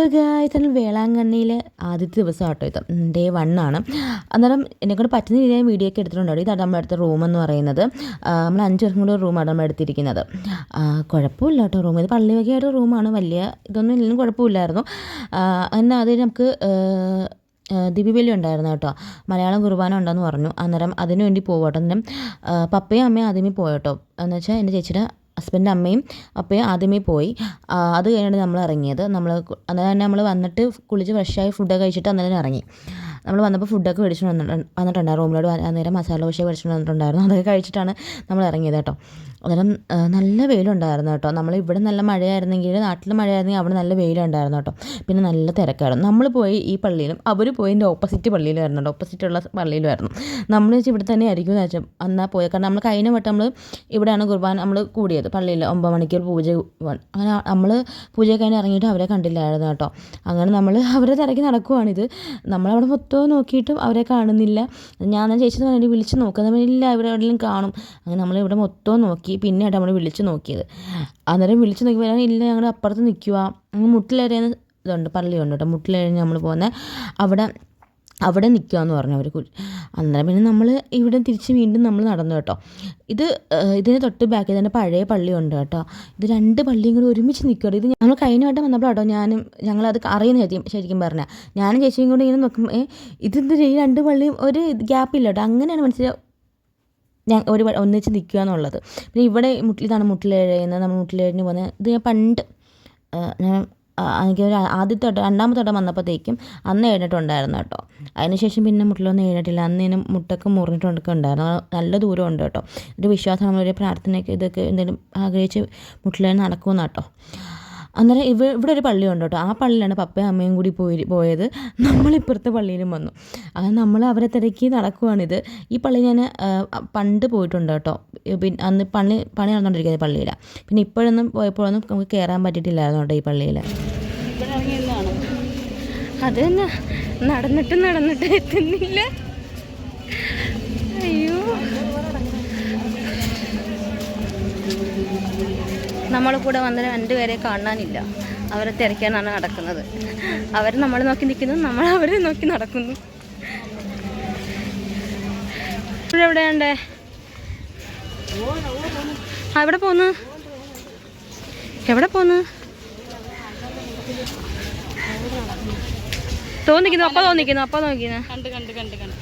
Hello guys, എന്നാൽ വേളാങ്കണ്ണിയിലെ ആദ്യത്തെ ദിവസം ആട്ടോ ഇത്, ഡേ 1 ആണ്. അന്നേരം എന്നെക്കൊണ്ട് പറ്റുന്ന രീതിയിൽ വീഡിയോ ഒക്കെ എടുത്തിട്ടുണ്ടോ. ഇതാണ് നമ്മളെടുത്ത റൂമെന്ന് പറയുന്നത്. നമ്മൾ 5 പേർക്കും കൂടി റൂമാണ് നമ്മൾ എടുത്തിരിക്കുന്നത്. കുഴപ്പമില്ല കേട്ടോ, റൂം ഇത് പള്ളി വകയായിട്ട് റൂമാണ്, വലിയ ഇതൊന്നും ഇല്ലെങ്കിലും കുഴപ്പമില്ലായിരുന്നു. എന്നാൽ അത് നമുക്ക് ദിവ്യബലി ഉണ്ടായിരുന്നു കേട്ടോ, മലയാളം കുർബാന ഉണ്ടെന്ന് പറഞ്ഞു. അന്നേരം അതിനു വേണ്ടി പോകട്ടോ. അന്നേരം പപ്പയും അമ്മയും ആദ്യമേ പോയട്ടോ. എന്ന് വെച്ചാൽ എൻ്റെ ചേച്ചിയുടെ ഹസ്ബൻഡ് അമ്മയും അപ്പയും ആദ്യമേ പോയി. അത് കഴിഞ്ഞിട്ട് നമ്മൾ ഇറങ്ങിയത്. അന്നേരം തന്നെ നമ്മൾ വന്നിട്ട് കുളിച്ച് ഫ്രഷായി ഫുഡൊക്കെ കഴിച്ചിട്ട് അന്നേരം ഇറങ്ങി. നമ്മൾ വന്നപ്പോൾ ഫുഡൊക്കെ മേടിച്ചു വന്നിട്ടുണ്ടായിരുന്നു. റൂമിലോട്ട് അന്നേരം മസാല ദോശ മേടിച്ചു വന്നിട്ടുണ്ടായിരുന്നു. അതൊക്കെ കഴിച്ചിട്ടാണ് നമ്മൾ ഇറങ്ങിയത് കേട്ടോ. അന്നേരം നല്ല വെയിലുണ്ടായിരുന്നു കേട്ടോ. ഇവിടെ നല്ല മഴയായിരുന്നെങ്കിൽ, നാട്ടിൽ മഴയായിരുന്നെങ്കിൽ അവിടെ നല്ല വെയിലുണ്ടായിരുന്നു കേട്ടോ. പിന്നെ നല്ല തിരക്കായിരുന്നു. നമ്മൾ പോയി ഈ പള്ളിയിലും, അവർ പോയി എൻ്റെ ഓപ്പോസിറ്റ് പള്ളിയിലായിരുന്നു കേട്ടോ, ഓപ്പോസിറ്റുള്ള പള്ളിയിലുമായിരുന്നു. നമ്മൾ വെച്ചാൽ ഇവിടെ തന്നെ ആയിരിക്കും എന്ന് വെച്ചാൽ എന്നാൽ പോയത്. കാരണം നമ്മൾ കഴിഞ്ഞ വട്ടം നമ്മൾ ഇവിടെയാണ് കുർബാന നമ്മൾ കൂടിയത് പള്ളിയിൽ. 9 മണിക്ക് പൂജ, അങ്ങനെ നമ്മൾ പൂജ കഴിഞ്ഞ് ഇറങ്ങിയിട്ട് അവരെ കണ്ടില്ലായിരുന്നു കേട്ടോ. അങ്ങനെ നമ്മൾ അവരെ തിരക്കി നടക്കുവാണിത്. നമ്മളവിടെ മൊത്തം നോക്കിയിട്ടും അവരെ കാണുന്നില്ല. ഞാൻ ചേച്ചി വേണ്ടി വിളിച്ച് നോക്കുക, ഇല്ല ഇവിടെ എവിടെയെങ്കിലും കാണും. അങ്ങനെ നമ്മളിവിടെ മൊത്തവും നോക്കി. പിന്നെയായിട്ട് നമ്മൾ വിളിച്ച് നോക്കിയത്. അന്നേരം വിളിച്ച് നോക്കിയപ്പോൾ ഇല്ല, ഞങ്ങളുടെ അപ്പുറത്ത് നിൽക്കുക. അങ്ങ് മുട്ടിലേറിയുന്ന ഇതുണ്ട്, പള്ളിയുണ്ട് കേട്ടോ. മുട്ടിലേറിഞ്ഞ് നമ്മൾ പോകുന്നത് അവിടെ നിൽക്കുകയെന്ന് പറഞ്ഞു അവർ. അന്നേരം പിന്നെ നമ്മൾ ഇവിടെ തിരിച്ച് വീണ്ടും നമ്മൾ നടന്നു കേട്ടോ. ഇതിന് തൊട്ട് ബാക്കിൽ തന്നെ പഴയ പള്ളിയുണ്ട് കേട്ടോ. ഇത് 2 പള്ളിയും കൂടി ഒരുമിച്ച് നിൽക്കുകയാണ്. ഇത് ഞങ്ങൾ കഴിഞ്ഞ വട്ടം വന്നപ്പോൾ കേട്ടോ, ഞങ്ങളത് അറിയുന്ന ശരിക്കും പറഞ്ഞാൽ ഞാനും ചേച്ചിയും കൂടി ഇങ്ങനെ നോക്കും, ഇതെന്ത് ഈ 2 പള്ളിയും ഒരു ഗ്യാപ്പില്ല കേട്ടോ. അങ്ങനെയാണ് മനസ്സിലായി ഒന്നിച്ച് നിൽക്കുക എന്നുള്ളത്. പിന്നെ ഇവിടെ ഇതാണ് മുട്ടിലേഴുന്നത്, നമ്മൾ മുട്ടിലേഴിന് പോകുന്നത്. ഇത് ഞാൻ പണ്ട് എനിക്ക് ഒരു രണ്ടാമത്തെ വട്ടം വന്നപ്പോഴത്തേക്കും അന്ന് എഴുന്നിട്ടുണ്ടായിരുന്നു കേട്ടോ. അതിനുശേഷം പിന്നെ മുട്ടിലൊന്നും എഴുന്നിട്ടില്ല. അന്നേനും മുട്ടൊക്കെ മുറിഞ്ഞിട്ടൊക്കെ ഉണ്ടായിരുന്നു. നല്ല ദൂരമുണ്ട് കേട്ടോ. ഒരു വിശ്വാസം, നമ്മളൊരു പ്രാർത്ഥനയ്ക്ക് ഇതൊക്കെ എന്തെങ്കിലും ആഗ്രഹിച്ച് മുട്ടിലേഴ് നടക്കുമെന്ന് കേട്ടോ. അന്നേരം ഇവിടെ ഒരു പള്ളിയുണ്ട് കേട്ടോ. ആ പള്ളിയിലാണ് പപ്പയും അമ്മയും കൂടി പോയത്. നമ്മളിപ്പുറത്തെ പള്ളിയിലും വന്നു. അങ്ങനെ നമ്മൾ അവരെ തിരക്കി നടക്കുവാണിത്. ഈ പള്ളി ഞാൻ പണ്ട് പോയിട്ടുണ്ട് കേട്ടോ. പിന്നെ അന്ന് പണി നടന്നുകൊണ്ടിരിക്കുന്നത് പള്ളിയിലാണ്. പിന്നെ ഇപ്പോഴൊന്നും പോയപ്പോഴൊന്നും നമുക്ക് കയറാൻ പറ്റിയിട്ടില്ലായിരുന്നു കേട്ടോ ഈ പള്ളിയിൽ. അത് തന്നെ, നടന്നിട്ട് എത്തുന്നില്ല. അയ്യോ, നമ്മൾ കൂടെ വന്ന 2 പേരെ കാണാനില്ല. അവരെ തിരക്കാനാണ് നടക്കുന്നത്. അവർ നമ്മൾ നോക്കി നിൽക്കുന്നു, നമ്മൾ അവരെ നോക്കി നടക്കുന്നു. എവിടെയുണ്ടേ? എവിടെ പോന്ന് തോന്നിക്കുന്നു? അപ്പ തോന്നിക്കുന്നു കണ്ട്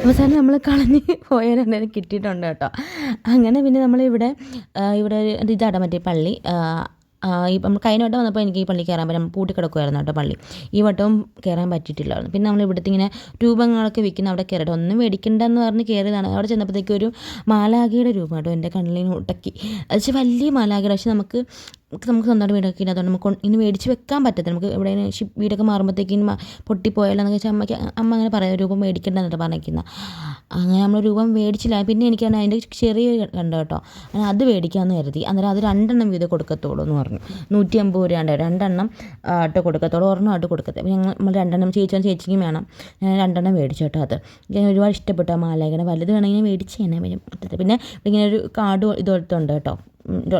അവസാനം നമ്മൾ കളഞ്ഞ് പോയാലും കിട്ടിയിട്ടുണ്ട് കേട്ടോ. അങ്ങനെ പിന്നെ നമ്മളിവിടെ ഇതാണ് മറ്റേ പള്ളി. നമ്മൾ കഴിഞ്ഞ വട്ടം വന്നപ്പോൾ എനിക്ക് ഈ പള്ളി കയറാൻ പറ്റും, പൂട്ടിക്കിടക്കുമായിരുന്നു കേട്ടോ പള്ളി. ഈ വട്ടവും കയറാൻ പറ്റിയിട്ടില്ലായിരുന്നു. പിന്നെ നമ്മൾ ഇവിടുത്തെ ഇങ്ങനെ രൂപങ്ങളൊക്കെ വിൽക്കുന്ന അവിടെ കയറിയിട്ട് ഒന്നും മേടിക്കണ്ടെന്ന് പറഞ്ഞ് കയറിയതാണ്. അവിടെ ചെന്നപ്പോഴത്തേക്കും ഒരു മാലാഖയുടെ രൂപം കേട്ടോ എൻ്റെ കണ്ണിൽ ഒട്ടക്കി. അത് വെച്ചാൽ വലിയ മാലാഖയുടെ, പക്ഷേ നമുക്ക് സ്വന്തമായിട്ട് വീടൊക്കെ ഇല്ല. അതുകൊണ്ട് നമുക്ക് ഇനി മേടിച്ച് വെക്കാൻ പറ്റത്തില്ല. നമുക്ക് എവിടെയെങ്കിലും വീടൊക്കെ മാറുമ്പോഴത്തേക്കും പൊട്ടിപ്പോയാലെന്നൊക്കെ വെച്ചാൽ അമ്മ അങ്ങനെ പറയാം, രൂപം മേടിക്കണ്ടെന്നിട്ട് പറഞ്ഞിരിക്കുന്നത്. അങ്ങനെ നമ്മൾ രൂപം മേടിച്ചില്ല. പിന്നെ എനിക്ക് അതിൻ്റെ ചെറിയ കണ്ടു കേട്ടോ. അങ്ങനെ അത് മേടിക്കാമെന്ന് കരുതി. അന്നേരം അത് 2 എണ്ണം വീതം കൊടുക്കത്തുള്ളൂ എന്ന് പറഞ്ഞു. 150 രൂപ 2 എണ്ണം ആട്ടോ കൊടുക്കത്തുള്ളൂ, ഒരെണ്ണം ആയിട്ട് കൊടുക്കത്തുള്ളൂ. നമ്മൾ 2 എണ്ണം ചേച്ചിക്കും വേണം. ഞാൻ 2 എണ്ണം മേടിച്ചു കേട്ടോ. അത് ഞാൻ ഒരുപാട് ഇഷ്ടപ്പെട്ടു. ആ മാലാഖയുടെ വലുത് വേണമെങ്കിൽ മേടിച്ച് തന്നെ വരും. പിന്നെ ഇങ്ങനെ ഒരു കാർഡ് ഇതെടുത്തുണ്ട് കേട്ടോ,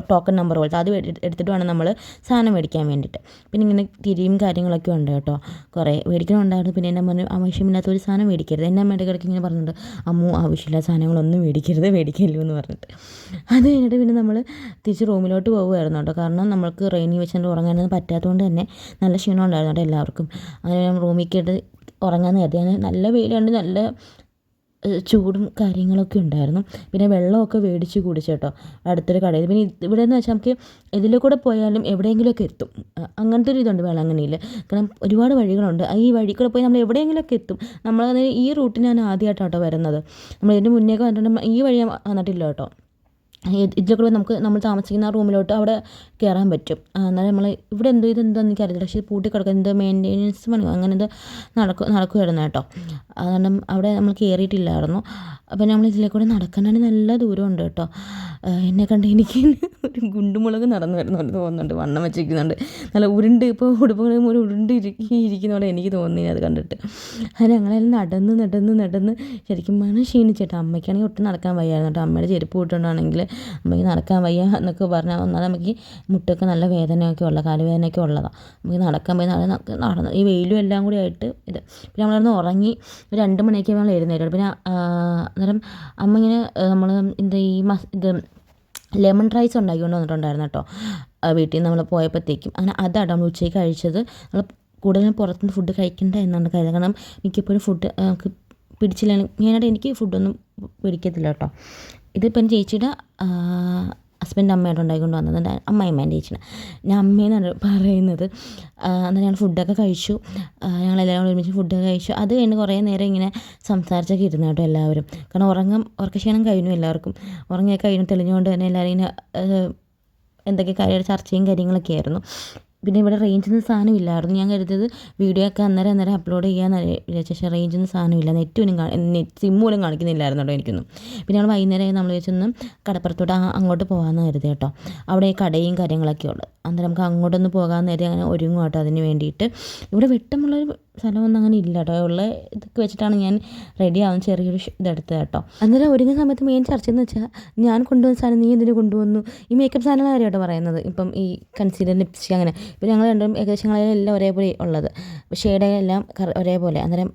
ടോക്കൺ നമ്പർ പോലത്തെ. അത് എടുത്തിട്ട് വേണം നമ്മൾ സാധനം മേടിക്കാൻ വേണ്ടിയിട്ട്. പിന്നെ ഇങ്ങനെ തിരിയും കാര്യങ്ങളൊക്കെ ഉണ്ട് കേട്ടോ. കുറേ മേടിക്കണമുണ്ടായിരുന്നു. പിന്നെ എന്നെ പറഞ്ഞു ആവശ്യമില്ലാത്ത ഒരു സാധനം മേടിക്കരുത്. എന്നെ ഇടയ്ക്കിടയ്ക്ക് ഇങ്ങനെ പറഞ്ഞിട്ടുണ്ട്, അമ്മു ആവശ്യമില്ലാത്ത സാധനങ്ങളൊന്നും മേടിക്കല്ലോ എന്ന് പറഞ്ഞിട്ട്. അത് കഴിഞ്ഞിട്ട് പിന്നെ നമ്മൾ തിരിച്ച് റൂമിലോട്ട് പോകുമായിരുന്നു കേട്ടോ. കാരണം നമ്മൾക്ക് റെയിനി വെച്ചിട്ട് ഉറങ്ങാനൊന്നും പറ്റാത്തതുകൊണ്ട് തന്നെ നല്ല ക്ഷീണം ഉണ്ടായിരുന്നു കേട്ടോ എല്ലാവർക്കും. അങ്ങനെ റൂമിൽ കേട്ട് ഉറങ്ങാൻ കരുതി. അങ്ങനെ നല്ല വെയിലുണ്ട്, നല്ല ചൂടും കാര്യങ്ങളൊക്കെ ഉണ്ടായിരുന്നു. പിന്നെ വെള്ളമൊക്കെ മേടിച്ച് കുടിച്ചു കേട്ടോ അടുത്തൊരു കടയിൽ. പിന്നെ ഇവിടെ എന്ന് വെച്ചാൽ നമുക്ക് ഇതിൽ കൂടെ പോയാലും എവിടെയെങ്കിലുമൊക്കെ എത്തും. അങ്ങനത്തെ ഒരു ഇതുണ്ട് വേളാങ്കണ്ണിയിൽ. കാരണം ഒരുപാട് വഴികളുണ്ട്. ഈ വഴി കൂടെ പോയി നമ്മൾ എവിടെയെങ്കിലുമൊക്കെ എത്തും. നമ്മൾ ഈ റൂട്ടിനാണ് ആദ്യമായിട്ടോ വരുന്നത്. നമ്മൾ ഇതിന് മുന്നേയൊക്കെ വന്നിട്ടുണ്ട്, ഈ വഴി വന്നിട്ടില്ല കേട്ടോ. ഇതിൽ കൂടെ നമുക്ക് നമ്മൾ താമസിക്കുന്ന ആ റൂമിലോട്ട് അവിടെ കയറാൻ പറ്റും. അന്നേരം നമ്മൾ ഇവിടെ ഇതെന്താണെന്ന് എനിക്കറിയില്ല, പക്ഷേ പൂട്ടി കിടക്കുക എന്തോ മെയിൻ്റെനൻസ് പണി അങ്ങനെ എന്തോ നടക്കുമായിരുന്നു കേട്ടോ. അതുകൊണ്ട് അവിടെ നമ്മൾ കയറിയിട്ടില്ലായിരുന്നു. അപ്പോൾ നമ്മൾ ഇതിലേക്കൂടെ നടക്കാനാണെങ്കിൽ നല്ല ദൂരമുണ്ട് കേട്ടോ. എന്നെ കണ്ട് എനിക്ക് ഒരു ഗുണ്ടുമുളക് നടന്നു വരുന്നുണ്ട് തോന്നുന്നുണ്ട്, വണ്ണം വെച്ചിരിക്കുന്നുണ്ട്, നല്ല ഉരുണ്ട്, ഇപ്പോൾ ഉടുപ്പുകളും ഒരു ഉരുണ്ട് ഇരിക്കുന്നതോടെ എനിക്ക് തോന്നി അത് കണ്ടിട്ട്. അത് ഞങ്ങളെല്ലാം നടന്ന് ശരിക്കും പറഞ്ഞാൽ ക്ഷീണിച്ചിട്ട്, അമ്മയ്ക്കാണെങ്കിൽ ഒട്ടും നടക്കാൻ വയ്യായിരുന്നു കേട്ടോ. അമ്മയുടെ ചെരുപ്പ് ഇട്ടുകൊണ്ടാണെങ്കിൽ അമ്മയ്ക്ക് നടക്കാൻ വയ്യ എന്നൊക്കെ പറഞ്ഞാൽ ഒന്നാമത് നമുക്ക് മുട്ടൊക്കെ നല്ല വേദനയൊക്കെ ഉള്ള കാലുവേദനയൊക്കെ ഉള്ളതാണ്. നമുക്ക് നടക്കാൻ പോയി നടന്നു ഈ വെയിലും എല്ലാം കൂടി ആയിട്ട് ഇത്. പിന്നെ നമ്മളവിടുന്ന് ഉറങ്ങി 2 മണിയൊക്കെ നമ്മൾ എഴുന്നേറ്റു. പിന്നെ അന്നേരം അമ്മ ഇങ്ങനെ നമ്മൾ ഇത് ലെമൺ റൈസ് ഉണ്ടാക്കിക്കൊണ്ട് വന്നിട്ടുണ്ടായിരുന്നു കേട്ടോ വീട്ടിൽ നിന്ന് നമ്മൾ പോയപ്പോഴത്തേക്കും. അങ്ങനെ അതാണ് നമ്മൾ ഉച്ചയ്ക്ക് കഴിച്ചത്. നമ്മൾ കൂടുതലും പുറത്തുനിന്ന് ഫുഡ് കഴിക്കണ്ട എന്നാണ് കരുതുന്നത്. കാരണം മിക്കപ്പോഴും ഫുഡ് നമുക്ക് പിടിച്ചില്ലെങ്കിൽ, മെയിനായിട്ട് എനിക്ക് ഫുഡൊന്നും പിടിക്കത്തില്ല കേട്ടോ. ഇതിപ്പം ചേച്ചിയുടെ ഹസ്ബൻഡ് അമ്മയായിട്ട് ഉണ്ടാക്കിക്കൊണ്ട് വന്നത്, അമ്മായിമ്മേൻ്റെ ചേച്ചിയാണ്, ഞാൻ അമ്മയെന്നാണ് പറയുന്നത്. അന്ന് ഞങ്ങൾ ഫുഡൊക്കെ കഴിച്ചു, ഞങ്ങളെല്ലാവരും ഒരുമിച്ച് ഫുഡൊക്കെ കഴിച്ചു. അത് കഴിഞ്ഞ് കുറേ നേരം ഇങ്ങനെ സംസാരിച്ചൊക്കെ ഇരുന്നു കേട്ടോ എല്ലാവരും. കാരണം ഉറക്കക്ഷീണം കഴിഞ്ഞു എല്ലാവർക്കും. ഉറങ്ങിയൊക്കെ കഴിഞ്ഞു തെളിഞ്ഞുകൊണ്ട് തന്നെ എല്ലാവരും ഇങ്ങനെ എന്തൊക്കെ കാര്യമായിട്ട് ചർച്ചയും കാര്യങ്ങളൊക്കെ ആയിരുന്നു. പിന്നെ ഇവിടെ റേഞ്ചിന് സാധനം ഇല്ലായിരുന്നു. ഞാൻ കരുതിയത് വീഡിയോ ഒക്കെ അന്നേരം അപ്ലോഡ് ചെയ്യാമെന്ന് വിചാരിച്ച, പക്ഷേ റേഞ്ചിന് സാധനമില്ല, സിം പോലും കാണിക്കുന്നില്ലായിരുന്നു കേട്ടോ എനിക്കൊന്നും. പിന്നെ നമ്മൾ വൈകുന്നേരം നമ്മൾ വെച്ചൊന്നും കടപ്പുറത്തോട്ട് അങ്ങോട്ട് പോകാമെന്ന് കരുതി കേട്ടോ. അവിടെ ഈ കടയും കാര്യങ്ങളൊക്കെ ഉള്ളത്, അന്നേരം നമുക്ക് അങ്ങോട്ടൊന്ന് പോകാമെന്ന് കരുതി അങ്ങനെ ഒരുങ്ങും കേട്ടോ അതിന് വേണ്ടിയിട്ട്. ഇവിടെ വെട്ടമുള്ളൊരു സ്ഥലമൊന്നും അങ്ങനെ ഇല്ല കേട്ടോ. ഉള്ള ഇതൊക്കെ വെച്ചിട്ടാണ് ഞാൻ റെഡി ആവുന്ന ചെറിയൊരു ഇതെടുത്തത് കേട്ടോ. അന്നേരം ഒരുങ്ങുന്ന സമയത്ത് മെയിൻ ചർച്ച എന്ന് വെച്ചാൽ, ഞാൻ കൊണ്ടുവന്ന സാധനം നീ എന്തിനു കൊണ്ടുവന്നു, ഈ മേക്കപ്പ് സാധനങ്ങൾ കാര്യം കേട്ടോ പറയുന്നത്. ഇപ്പം ഈ കൺസീലർ, ലിപ്സ്റ്റിക്, അങ്ങനെ ഇപ്പം ഞങ്ങൾ രണ്ടും ഏകദേശം ഞങ്ങളെല്ലാം ഒരേപോലെ ഉള്ളത്, ഷെയ്ഡെല്ലാം ഒരേപോലെ. അന്നേരം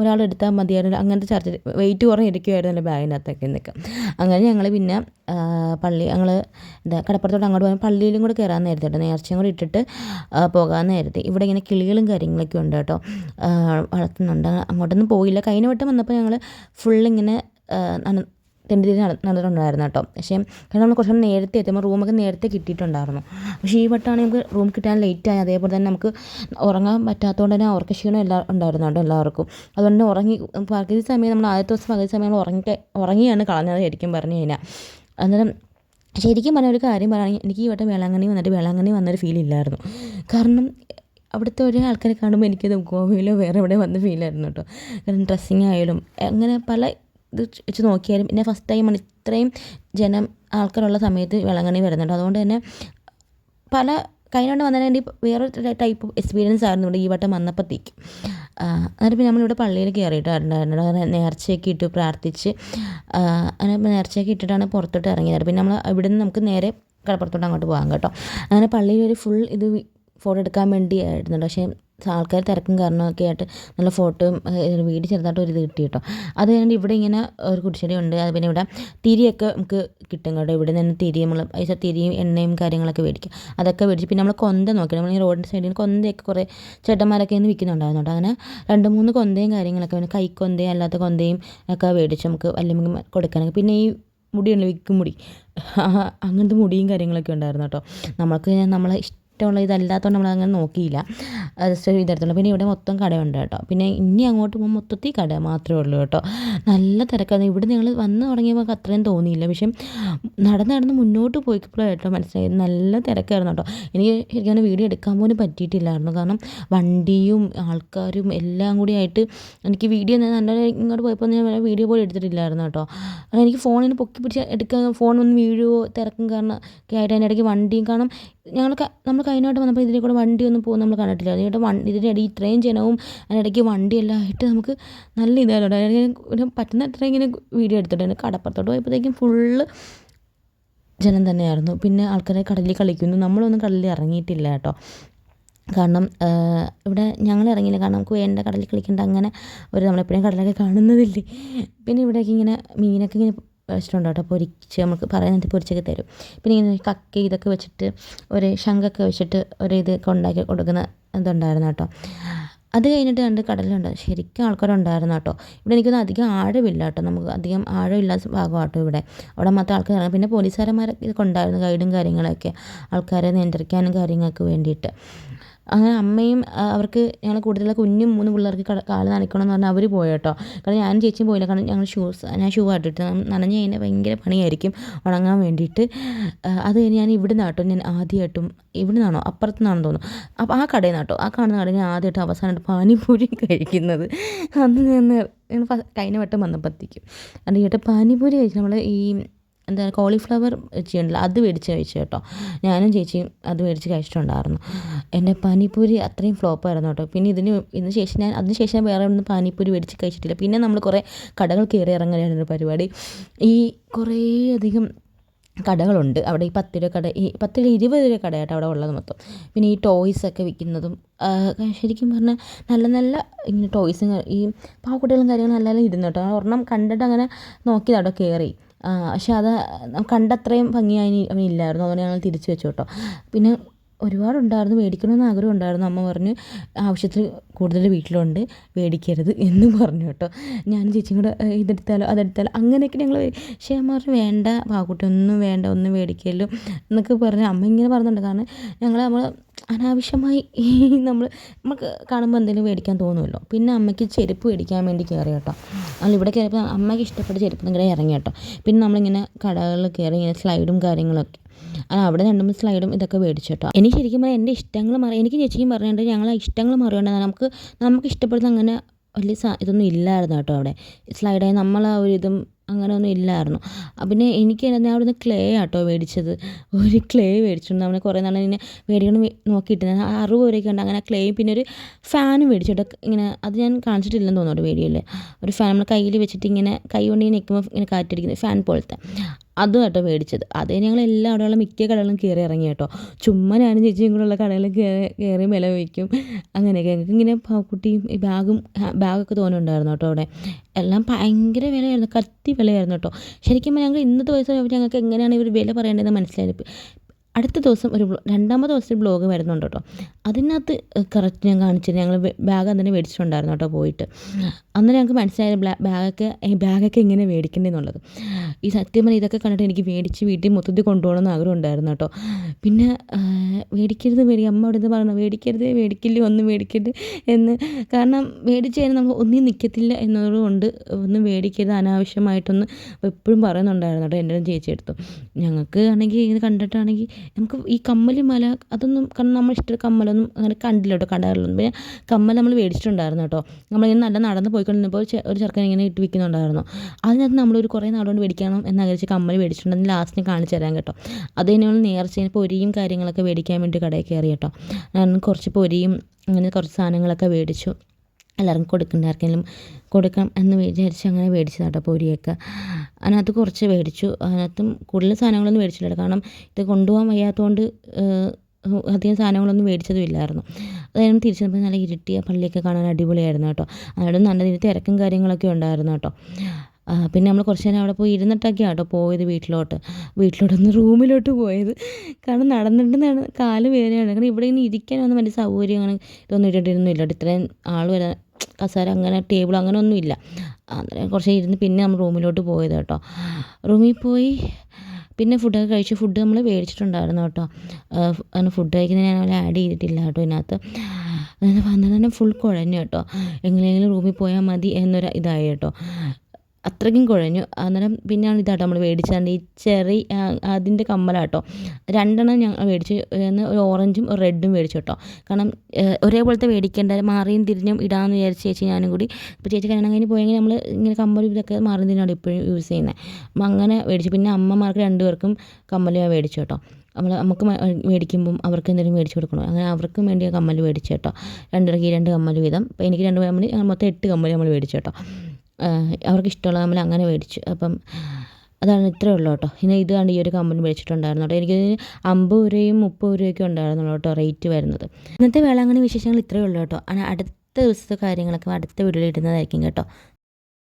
ഒരാൾ എടുത്താൽ മതിയായിരുന്നു, അങ്ങനത്തെ ചർച്ച. വെയിറ്റ് കുറഞ്ഞിരിക്കുമായിരുന്നു എൻ്റെ ബാഗിനകത്തൊക്കെ നിൽക്കുക. അങ്ങനെ ഞങ്ങൾ പിന്നെ ഞങ്ങൾ കടപ്പുറത്തോട്ട് അങ്ങോട്ട് പോകാൻ പള്ളിയിലും കൂടെ കയറാമെന്ന് കരുതി കേട്ടോ. നേർച്ചയും കൂടി ഇട്ടിട്ട് പോകാമെന്ന് കരുതി. ഇവിടെ ഇങ്ങനെ കിളികളും കാര്യങ്ങളൊക്കെ ഉണ്ട് കേട്ടോ, വളർത്തുന്നുണ്ട്. അങ്ങോട്ടൊന്നും പോയില്ല. കഴിഞ്ഞ വട്ടം വന്നപ്പോൾ ഞങ്ങൾ ഫുള്ളിങ്ങനെ തെണ്ടി നടന്നിട്ടുണ്ടായിരുന്നു കേട്ടോ. പക്ഷേ കാരണം നമ്മൾ കുറച്ച് നേരത്തെ എത്തുമ്പോൾ റൂമൊക്കെ നേരത്തെ കിട്ടിയിട്ടുണ്ടായിരുന്നു. പക്ഷേ ഈ വട്ടമാണെങ്കിൽ നമുക്ക് റൂം കിട്ടാൻ ലേറ്റായി. അതേപോലെ തന്നെ നമുക്ക് ഉറങ്ങാൻ പറ്റാത്തതുകൊണ്ട് തന്നെ ഉറക്ക ക്ഷീണം ഉണ്ടായിരുന്നു കേട്ടോ എല്ലാവർക്കും. അതുകൊണ്ട് പകുതി സമയം നമ്മൾ ആദ്യത്തെ ദിവസം പകുതി സമയം നമ്മൾ ഉറങ്ങിയാണ് കളഞ്ഞത് ശരിക്കും പറഞ്ഞു കഴിഞ്ഞാൽ. അന്നേരം ശരിക്കും പറഞ്ഞ ഒരു കാര്യം പറയുകയാണെങ്കിൽ, എനിക്ക് ഈ വട്ടം വേളാങ്കണ്ണി വന്നൊരു ഫീൽ ഇല്ലായിരുന്നു. കാരണം അവിടുത്തെ ഒരേ ആൾക്കാരെ കാണുമ്പോൾ എനിക്കത് ഗോവയിലോ വേറെ എവിടെ വന്ന ഫീലായിരുന്നു കേട്ടോ. കാരണം ഡ്രസ്സിങ് ആയാലും അങ്ങനെ പല ഇത് വെച്ച് നോക്കിയാലും, പിന്നെ ഫസ്റ്റ് ടൈമാണ് ഇത്രയും ആൾക്കാരുള്ള സമയത്ത് വേളാങ്കണ്ണി വരുന്നുണ്ട്. അതുകൊണ്ട് തന്നെ കഴിഞ്ഞുകൊണ്ട് വന്നതിന് വേറൊരു ടൈപ്പ് എക്സ്പീരിയൻസ് ആയിരുന്നു ഇവിടെ ഈ വട്ടം വന്നപ്പോഴത്തേക്കും. എന്നിട്ട് പിന്നെ നമ്മളിവിടെ പള്ളിയിൽ കയറിയിട്ടുണ്ടായിരുന്നു. നേർച്ചയൊക്കെ ഇട്ട് പ്രാർത്ഥിച്ച് അങ്ങനെ നേർച്ചയൊക്കെ ഇട്ടിട്ടാണ് പുറത്തോട്ട് ഇറങ്ങിയത്. പിന്നെ നമ്മൾ ഇവിടെ നിന്ന് നമുക്ക് നേരെ കടപ്പുറത്തോട്ട് അങ്ങോട്ട് പോകാം കേട്ടോ. അങ്ങനെ പള്ളിയിൽ ഒരു ഫുൾ ഇത് ഫോട്ടോ എടുക്കാൻ വേണ്ടി ആയിരുന്നുണ്ട്. പക്ഷേ ആൾക്കാർ തിരക്കും കാരണമൊക്കെ ആയിട്ട് നല്ല ഫോട്ടോയും വീഡിയോ ചെറുതായിട്ട് ഒരു ഇത് കിട്ടി കേട്ടോ. അത് കഴിഞ്ഞിട്ട് ഇവിടെ ഇങ്ങനെ ഒരു കുടിശ്ശേരി ഉണ്ട്. അത് പിന്നെ ഇവിടെ തിരിയൊക്കെ നമുക്ക് കിട്ടും കേട്ടോ. ഇവിടെ നിന്ന് നമ്മൾ തിരിയും എണ്ണയും കാര്യങ്ങളൊക്കെ മേടിക്കും. അതൊക്കെ മേടിച്ച് പിന്നെ നമ്മൾ കൊന്ത നോക്കി, നമ്മൾ ഈ റോഡിൻ്റെ സൈഡിൽ കൊന്തയൊക്കെ കുറേ ചേട്ടന്മാരൊക്കെ ഇന്ന് വിൽക്കുന്നുണ്ടായിരുന്നു കേട്ടോ. അങ്ങനെ 2-3 കൊന്തയും കാര്യങ്ങളൊക്കെ, പിന്നെ കൈക്കൊന്തയും അല്ലാത്ത കൊന്തയും ഒക്കെ മേടിച്ച് നമുക്ക് വല്ലതും കൊടുക്കാനൊക്കെ. പിന്നെ ഈ മുടിയുണ്ട്, വിക്കും മുടി, അങ്ങനത്തെ മുടിയും കാര്യങ്ങളൊക്കെ ഉണ്ടായിരുന്നു കേട്ടോ. നമ്മളെ ഇഷ്ടമുള്ള ഇതല്ലാത്തതുകൊണ്ട് നമ്മളങ്ങനെ നോക്കിയില്ല, ജസ്റ്റ് ഇതെടുത്തുള്ളൂ. പിന്നെ ഇവിടെ മൊത്തം കടയുണ്ട് കേട്ടോ. പിന്നെ ഇനി അങ്ങോട്ട് പോകുമ്പോൾ മൊത്തത്തിൽ കട മാത്രമേ ഉള്ളൂ കേട്ടോ. നല്ല തിരക്കായിരുന്നു. ഇവിടെ ഞങ്ങൾ വന്ന് തുടങ്ങിയപ്പോൾ അത്രയും തോന്നിയില്ല, പക്ഷേ നടന്ന് മുന്നോട്ട് പോയപ്പോഴാണ് കേട്ടോ മനസ്സിലായത് നല്ല തിരക്കായിരുന്നു കേട്ടോ. എനിക്ക് ശരിക്കും വീഡിയോ എടുക്കാൻ പോലും പറ്റിയിട്ടില്ലായിരുന്നു. കാരണം വണ്ടിയും ആൾക്കാരും എല്ലാം കൂടി ആയിട്ട് എനിക്ക് വീഡിയോ നല്ല ഇങ്ങോട്ട് പോയപ്പോൾ ഞാൻ വീഡിയോ പോലും എടുത്തിട്ടില്ലായിരുന്നു കേട്ടോ. കാരണം എനിക്ക് ഫോണിന് പൊക്കി പിടിച്ച് എടുക്കാൻ, ഫോൺ ഒന്ന് വീഴുവോ തിരക്കും കാരണം ഒക്കെ ആയിട്ട് അതിൻ്റെ ഇടയ്ക്ക് വണ്ടിയും. കാരണം നമ്മൾ കഴിഞ്ഞോട്ട് വന്നപ്പോൾ ഇതിൽ കൂടെ വണ്ടിയൊന്നും പോകുന്ന നമ്മൾ കണ്ടിട്ടില്ല. അതിൻ്റെ ഇതിൻ്റെ ഇടയിൽ ഇത്രയും ജനവും അതിനിടയ്ക്ക് വണ്ടിയെല്ലാം ആയിട്ട് നമുക്ക് നല്ല ഇതായിരുന്നു. പറ്റുന്ന അത്ര ഇങ്ങനെ വീഡിയോ എടുത്തിട്ടുണ്ട്. കടപ്പുറത്തോട്ട് പോയപ്പോഴത്തേക്കും ഫുള്ള് ജനം തന്നെയായിരുന്നു. പിന്നെ ആൾക്കാരെ കടലിൽ കളിക്കുന്നു. നമ്മളൊന്നും കടലിൽ ഇറങ്ങിയിട്ടില്ല കേട്ടോ. കാരണം ഇവിടെ ഞങ്ങൾ ഇറങ്ങിയില്ല, കാരണം നമുക്ക് വേണ്ട കടലിൽ കളിക്കേണ്ട അങ്ങനെ നമ്മളെപ്പോഴും കടലൊക്കെ കാണുന്നതില്ലേ. പിന്നെ ഇവിടെയൊക്കെ ഇങ്ങനെ മീനൊക്കെ ഇങ്ങനെ വെച്ചിട്ടുണ്ട് കേട്ടോ, പൊരിച്ച് നമുക്ക് പറയുന്നത് പൊരിച്ചൊക്കെ തരും. പിന്നെ ഇങ്ങനെ കക്ക ഇതൊക്കെ വെച്ചിട്ട് ഒരു ശംഖൊക്കെ വെച്ചിട്ട് ഒരു ഇതൊക്കെ ഉണ്ടാക്കി കൊടുക്കുന്ന ഇതുണ്ടായിരുന്നു കേട്ടോ. അത് കഴിഞ്ഞിട്ട് കടലുണ്ട്, ശരിക്കും ആൾക്കാരുണ്ടായിരുന്നു കേട്ടോ. ഇവിടെ എനിക്കൊന്നും അധികം ആഴമില്ല കേട്ടോ, നമുക്ക് അധികം ആഴമില്ലാത്ത ഭാഗമാട്ടോ ഇവിടെ. അവിടെ മാത്രം ആൾക്കാർ ഇറങ്ങും. പിന്നെ പോലീസുകാരന്മാരൊക്കെ ഇതൊക്കെ ഉണ്ടായിരുന്നു, ഗൈഡും കാര്യങ്ങളൊക്കെ ആൾക്കാരെ നിയന്ത്രിക്കാനും കാര്യങ്ങൾക്ക് വേണ്ടിയിട്ട്. അങ്ങനെ അമ്മയും അവർക്ക് ഞങ്ങൾ കൂടുതൽ കുഞ്ഞും 3 പിള്ളേർക്ക് കാല് നനയ്ക്കണം എന്ന് പറഞ്ഞാൽ അവർ പോയി കേട്ടോ. കാരണം ഞാനും ചേച്ചിയും പോയില്ല. കാരണം ഞങ്ങൾ ഞാൻ ഷൂ ഇട്ടിട്ട് നനഞ്ഞ് കഴിഞ്ഞാൽ ഭയങ്കര പണിയായിരിക്കും ഉണങ്ങാൻ വേണ്ടിയിട്ട്. അത് കഴിഞ്ഞ് ഞാൻ ഇവിടുന്ന് കേട്ടോ ഞാൻ ആദ്യമായിട്ടും ഇവിടുന്നാണോ അപ്പുറത്തുനിന്നാണെന്ന് തോന്നുന്നു. അപ്പോൾ ആ കടയിൽ നിന്ന് കേട്ടോ, ആ കാണുന്ന കടയിൽ ഞാൻ ആദ്യമായിട്ട് അവസാനമായിട്ട് പാനിപൂരി കഴിക്കുന്നത്. അന്ന് ഞാൻ കഴിഞ്ഞ വട്ടം വന്നപ്പോഴത്തേക്കും അതിട്ട് പാനിപൂരി കഴിച്ചു. നമ്മൾ ഈ എന്താ കോളിഫ്ലവർ ചെയ്യണ്ടല്ലോ, അത് മേടിച്ച് കഴിച്ചു കേട്ടോ. ഞാനും ചേച്ചിയും അത് മേടിച്ച് കഴിച്ചിട്ടുണ്ടായിരുന്നു. എൻ്റെ പാനിപ്പൂരി അത്രയും ഫ്ലോപ്പായിരുന്നു കേട്ടോ. പിന്നെ അതിന് ശേഷം ഞാൻ വേറെ ഒന്നും പാനിപ്പൂരി മേടിച്ച് കഴിച്ചിട്ടില്ല. പിന്നെ നമ്മൾ കുറേ കടകൾ കയറി ഇറങ്ങുകയായിരുന്നു പരിപാടി. ഈ കുറേ അധികം കടകളുണ്ട് അവിടെ. ഈ 10 രൂപ കട, ഈ 10 രൂപ 20 രൂപ കടയായിട്ട് അവിടെ ഉള്ളത് മൊത്തം. പിന്നെ ഈ ടോയ്സൊക്കെ വിൽക്കുന്നതും ശരിക്കും പറഞ്ഞാൽ നല്ല നല്ല ഇങ്ങനെ ടോയ്സും ഈ പാവക്കുട്ടികളും കാര്യങ്ങളും നല്ല നല്ല ഇരുന്നു കേട്ടോ. ഒരെണ്ണം കണ്ടിട്ട് അങ്ങനെ നോക്കിയതാട്ടോ കയറി. പക്ഷെ അത് കണ്ടത്രയും ഭംഗിയായി അവനില്ലായിരുന്നു. അതുകൊണ്ട് ഞങ്ങൾ തിരിച്ചു വെച്ചു കേട്ടോ. പിന്നെ ഒരുപാടുണ്ടായിരുന്നു, മേടിക്കണമെന്ന് ആഗ്രഹം ഉണ്ടായിരുന്നു. അമ്മ പറഞ്ഞു ആവശ്യത്തിൽ കൂടുതൽ വീട്ടിലുണ്ട്, മേടിക്കരുത് എന്ന് പറഞ്ഞു കേട്ടോ. ഞാനും ചേച്ചിയും കൂടെ ഇതെടുത്താലോ അതെടുത്താലോ അങ്ങനെയൊക്കെ ഞങ്ങൾ. പക്ഷേ അമ്മ പറഞ്ഞു വേണ്ട പാവക്കുട്ടി ഒന്നും വേണ്ട, ഒന്നും മേടിക്കല്ലോ എന്നൊക്കെ പറഞ്ഞു അമ്മ ഇങ്ങനെ പറയുന്നുണ്ട്. കാരണം നമ്മൾ അനാവശ്യമായി നമുക്ക് കാണുമ്പോൾ എന്തെങ്കിലും മേടിക്കാൻ തോന്നുമല്ലോ. പിന്നെ അമ്മയ്ക്ക് ചെരുപ്പ് മേടിക്കാൻ വേണ്ടി കയറി കേട്ടോ. ഇവിടെ കയറിയപ്പോൾ അമ്മയ്ക്ക് ഇഷ്ടപ്പെട്ട ചെരുപ്പ് ഇങ്ങനെ ഇറങ്ങി കേട്ടോ. പിന്നെ നമ്മളിങ്ങനെ കടകളിൽ കയറി ഇങ്ങനെ സ്ലൈഡും കാര്യങ്ങളൊക്കെ, അവിടെ 2-3 സ്ലൈഡും ഇതൊക്കെ മേടിച്ചു കേട്ടോ. എനിക്ക് ശരിക്കും പറഞ്ഞാൽ എൻ്റെ ഇഷ്ടങ്ങൾ എനിക്ക് ചേച്ചിക്കും പറഞ്ഞിട്ട് ഞങ്ങളെ ഇഷ്ടങ്ങൾ മാറിയോണ്ടാണ് നമുക്ക് ഇഷ്ടപ്പെടുന്ന അങ്ങനെ വലിയ ഇതൊന്നും ഇല്ലായിരുന്നു കേട്ടോ. അവിടെ സ്ലൈഡായി നമ്മളാ ഒരു ഇതും അങ്ങനെ ഒന്നും ഇല്ലായിരുന്നു. പിന്നെ എനിക്ക് ഞാൻ അവിടുന്ന് ക്ലേ ആട്ടോ മേടിച്ചത്. ഒരു ക്ലേ മേടിച്ചിട്ടുണ്ട്. നമ്മൾ കുറേ നാൾ ഇങ്ങനെ മേടിക്കണം നോക്കിയിട്ട് 60 രൂപയൊക്കെ ഉണ്ട്. അങ്ങനെ ക്ലേ പിന്നെ ഒരു ഫാനും മേടിച്ചിട്ട് ഇങ്ങനെ, അത് ഞാൻ കാണിച്ചിട്ടില്ലെന്ന് തോന്നുന്നു വീഡിയോയിൽ. ഒരു ഫാൻ നമ്മൾ കയ്യിൽ വെച്ചിട്ട് ഇങ്ങനെ കൈ കൊണ്ട് ഇങ്ങനെ നിൽക്കുമ്പോൾ ഇങ്ങനെ കാറ്റടിക്കുന്നത് ഫാൻ പോലത്തെ, അതും കേട്ടോ മേടിച്ചത്. അതേ ഞങ്ങൾ എല്ലാ അവിടെയുള്ള മിക്ക കടകളും കയറി ഇറങ്ങി കേട്ടോ. ചുമ്മാ ഞാനും ചേച്ചിയും കൂടെ ഉള്ള കടകളിൽ കയറി വില വയ്ക്കും അങ്ങനെയൊക്കെ. ഞങ്ങൾക്ക് ഇങ്ങനെ പാവക്കുട്ടിയും ഈ ബാഗൊക്കെ തോന്നുന്നുണ്ടായിരുന്നു കേട്ടോ. അവിടെ എല്ലാം ഭയങ്കര വിലയായിരുന്നു, കത്തി വിലയായിരുന്നു കേട്ടോ. ശരിക്കും ഞങ്ങൾ ഇന്നത്തെ ദിവസം ഞങ്ങൾക്ക് എങ്ങനെയാണ് ഇവർ വില പറയേണ്ടതെന്ന് മനസ്സിലായത്. അടുത്ത ദിവസം രണ്ടാമത്തെ ദിവസം ബ്ലോഗ് വരുന്നുണ്ട് കേട്ടോ. അതിനകത്ത് കറക്റ്റ് ഞാൻ കാണിച്ചത് ഞങ്ങൾ ബാഗ് അന്നേരം മേടിച്ചിട്ടുണ്ടായിരുന്നു കേട്ടോ പോയിട്ട്. അന്നേരം ഞങ്ങൾക്ക് മനസ്സിലായത് ബാഗൊക്കെ എങ്ങനെ മേടിക്കേണ്ടതെന്നുള്ളത്. ഈ സത്യം പറഞ്ഞാൽ ഇതൊക്കെ കണ്ടിട്ട് എനിക്ക് മേടിച്ച് വീട്ടിൽ മൊത്തത്തിൽ കൊണ്ടുപോകണമെന്ന് ആഗ്രഹം ഉണ്ടായിരുന്നു കേട്ടോ. പിന്നെ അമ്മ അവിടെ നിന്ന് പറയണം മേടിക്കില്ല ഒന്നും മേടിക്കരുത് എന്ന്. കാരണം മേടിച്ച് കഴിഞ്ഞാൽ നമ്മൾ ഒന്നും നിൽക്കത്തില്ല എന്നതുകൊണ്ട് ഒന്നും മേടിക്കരുത് അനാവശ്യമായിട്ടൊന്നും എപ്പോഴും പറയുന്നുണ്ടായിരുന്നു കേട്ടോ എൻ്റെ ചേച്ചിയെടുത്തു. ഞങ്ങൾക്ക് ആണെങ്കിൽ ഇത് കണ്ടിട്ടാണെങ്കിൽ നമുക്ക് ഈ കമ്മൽ മാല അതൊന്നും, കാരണം നമ്മൾ ഇഷ്ടം കമ്മലൊന്നും അങ്ങനെ കണ്ടില്ല കേട്ടോ കടകളിലൊന്നും. പിന്നെ കമ്മൽ നമ്മൾ മേടിച്ചിട്ടുണ്ടായിരുന്നു കേട്ടോ. നമ്മളിങ്ങനെ നല്ല നടന്ന് പോയിക്കൊണ്ടിരുന്നപ്പോൾ ഒരു ചെറുക്കൻ ഇങ്ങനെ ഇട്ട് വിൽക്കുന്നുണ്ടായിരുന്നു. അതിനകത്ത് നമ്മളൊരു കുറേ നാളുകൊണ്ട് മേടിക്കണം എന്നാഗ്രഹിച്ച് കമ്മൽ മേടിച്ചിട്ടുണ്ടെങ്കിൽ ലാസ്റ്റിന് കാണിച്ചു തരാൻ കേട്ടോ. അത് നമ്മൾ നേർച്ചയിൽ പൊരിയും കാര്യങ്ങളൊക്കെ മേടിക്കാൻ വേണ്ടി കടയിൽ കയറി കേട്ടോ. ഞാൻ കുറച്ച് പൊരിയും അങ്ങനെ കുറച്ച് സാധനങ്ങളൊക്കെ മേടിച്ചു. എല്ലാവർക്കും കൊടുക്കണ്ട, ആർക്കെങ്കിലും കൊടുക്കാം എന്ന് വിചാരിച്ച് അങ്ങനെ മേടിച്ചതാണ് കേട്ടോ പൊരിയൊക്കെ. അതിനകത്ത് കുറച്ച് മേടിച്ചു. അതിനകത്തും കൂടുതൽ സാധനങ്ങളൊന്നും മേടിച്ചില്ല. കാരണം ഇത് കൊണ്ടുപോകാൻ വയ്യാത്തതുകൊണ്ട് അധികം സാധനങ്ങളൊന്നും മേടിച്ചതും ഇല്ലായിരുന്നു. അതായത് തിരിച്ചു വന്നപ്പോൾ നല്ല ഇരുട്ടിയ പള്ളിയൊക്കെ കാണാൻ അടിപൊളിയായിരുന്നു കേട്ടോ. അവിടെ നല്ല രീതിയിൽ തിരക്കും കാര്യങ്ങളൊക്കെ ഉണ്ടായിരുന്നു കേട്ടോ. പിന്നെ നമ്മൾ കുറച്ച് നേരം അവിടെ പോയി ഇരുന്നിട്ടൊക്കെയാണ് കേട്ടോ പോയത് വീട്ടിലോട്ടൊന്ന് റൂമിലോട്ട് പോയത്. കാരണം നടന്നിട്ട് കാല് വേദനയാണ്. കാരണം ഇവിടെ ഇങ്ങനെ ഇരിക്കാനൊന്നും വലിയ സൗകര്യം അങ്ങനെ ഇതൊന്നും ഇട്ടിട്ടൊന്നുമില്ല. ഇത്രയും ആൾ വരാൻ കസേര അങ്ങനെ ടേബിൾ അങ്ങനെ ഒന്നുമില്ല. അന്നേരം കുറച്ച് ഇരുന്ന് പിന്നെ നമ്മൾ റൂമിലോട്ട് പോയത് കേട്ടോ. റൂമിൽ പോയി പിന്നെ ഫുഡൊക്കെ കഴിച്ചു. ഫുഡ് നമ്മൾ മേടിച്ചിട്ടുണ്ടായിരുന്നു കേട്ടോ. അങ്ങനെ ഫുഡ് കഴിക്കുന്നത് ഞാൻ അവിടെ ആഡ് ചെയ്തിട്ടില്ല കേട്ടോ ഇതിനകത്ത്. വന്നാൽ തന്നെ ഫുൾ കുഴഞ്ഞു കേട്ടോ. എങ്ങനെയെങ്കിലും റൂമിൽ പോയാൽ മതി എന്നൊരു ഇതായി കേട്ടോ. അത്രയ്ക്കും കുഴഞ്ഞു. അന്നേരം പിന്നെയാണ് ഇതാട്ടോ നമ്മൾ മേടിച്ചത്. ഈ ചെറി അതിൻ്റെ കമ്മലാട്ടോ 2 ഞങ്ങൾ മേടിച്ചു. ഒരു ഓറഞ്ചും ഒരു റെഡും മേടിച്ചു കേട്ടോ. കാരണം ഒരേപോലത്തെ മേടിക്കേണ്ട, മാറിയും തിരിഞ്ഞും ഇടാമെന്ന് വിചാരിച്ച് ചേച്ചി ഞാനും കൂടി. ഇപ്പോൾ ചേച്ചി കല്യാണം കഴിഞ്ഞ് പോയെങ്കിൽ നമ്മൾ ഇങ്ങനെ കമ്മലും ഇതൊക്കെ മാറിയും തിരിഞ്ഞാണ് ഇപ്പോഴും യൂസ് ചെയ്യുന്നത്. അപ്പം അങ്ങനെ മേടിച്ചു. പിന്നെ അമ്മമാർക്ക് 2 പേർക്കും കമ്മൽ മേടിച്ചു കേട്ടോ. നമുക്ക് മേടിക്കുമ്പം അവർക്ക് എന്തെങ്കിലും മേടിച്ച് കൊടുക്കണോ, അങ്ങനെ അവർക്കും വേണ്ടി കമ്മൽ മേടിച്ചു കേട്ടോ. 2 കമ്മൽ വീതം. അപ്പോൾ എനിക്ക് 2 കമ്മൽ, മൊത്തം 8 കമ്മൽ നമ്മൾ മേടിച്ചു കേട്ടോ. അവർക്ക് ഇഷ്ടമുള്ള കമ്മൽ അങ്ങനെ മേടിച്ചു. അപ്പം അതാണ് ഇത്രയേ ഉള്ളൂ കേട്ടോ. ഇനി ഇത് കണ്ട് ഈ ഒരു കമ്മൽ മേടിച്ചിട്ടുണ്ടായിരുന്നു കേട്ടോ. എനിക്ക് 50 രൂപയും 30 രൂപയൊക്കെ ഉണ്ടായിരുന്നുള്ളൂ കേട്ടോ റേറ്റ് വരുന്നത്. ഇന്നത്തെ വേളാങ്കണ്ണി വിശേഷങ്ങൾ ഇത്രയേ ഉള്ളൂ കേട്ടോ. അടുത്ത ദിവസത്തെ കാര്യങ്ങളൊക്കെ അടുത്ത വീഡിയോയിൽ ഇടുന്നതായിരിക്കും കേട്ടോ.